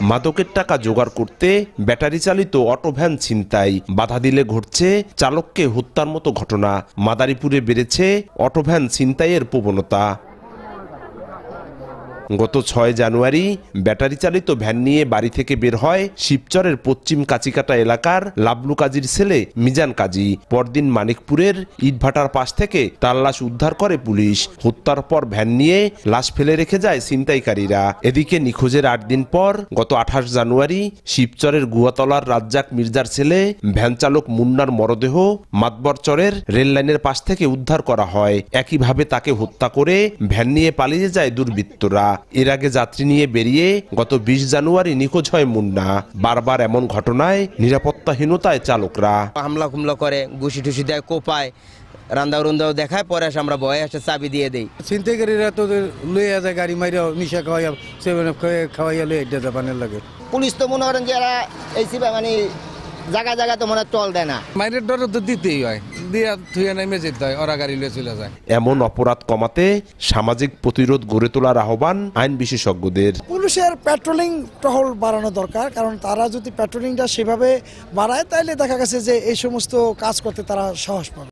মাদকের টাকা জোগাড় করতে ব্যাটারি চালিত অটো ভ্যান ছিনতাই, বাধা দিলে ঘটছে চালককে হত্যার মতো ঘটনা। মাদারীপুরে বেড়েছে অটো ভ্যান ছিনতাইয়ের প্রবণতা। গত 6 জানুয়ারি ব্যাটারি চালিত ভ্যান নিয়ে বাড়ি থেকে বের হয় শিবচরের পশ্চিম কাচিকাটা এলাকার লাবলু কাজীর ছেলে মিজান কাজী। পরদিন মানিকপুরের ইটভাটার পাশ থেকে তার লাশ উদ্ধার করে পুলিশ। হত্যার পর ভ্যান নিয়ে লাশ ফেলে রেখে যায় ছিনতাইকারীরা। এদিকে নিখোঁজের 8 দিন পর গত 28 জানুয়ারি শিবচরের গুয়াতলার রাজ্জাক মির্জার ছেলে ভ্যান চালক মুন্নার মরদেহ মাতবরচরের রেল লাইনের পাশ থেকে উদ্ধার করা হয়। একইভাবে তাকে হত্যা করে ভ্যান নিয়ে পালিয়ে যায় দুর্বৃত্তরা। এর আগে যাত্রী নিয়ে বেরিয়ে গত 20 জানুয়ারি নিখোঁজ হয় মুন্না। বারবার এমন ঘটনায় নিরাপত্তাহীনতায় চালকরা হামলা কুমলা করে, ঘুষি টুসি দেয়, কোপায়, রান্দাও রুন্দাও দেখায়, পরে আমরা ভয়ে আসে চাবি দিয়ে দেই। ছিনতাইকারীরা তো লইয়া যায় গাড়ি মাইরা নিশা খাওয়াইয়া 7 খাওয়াইয়া লইয়া এটা জাপানের লাগে। পুলিশ তো মনে করেন যে এরা এই মানে জায়গা জায়গা তো মনে চল দেয় না। মাইরের ডর তো দিতেই হয়, দিয়া থুয়ে নেমে যেতে হয়, ওরা গাড়ি লয়ে চলে যায়। এমন অপরাধ কমাতে সামাজিক প্রতিরোধ গড়ে তোলার আহ্বান আইন বিশেষজ্ঞদের। পুলিশের পেট্রোলিং টহল বাড়ানো দরকার, কারণ তারা যদি পেট্রোলিংটা সেভাবে বাড়ায় তাহলে দেখা গেছে যে এই সমস্ত কাজ করতে তারা সাহস পাবে।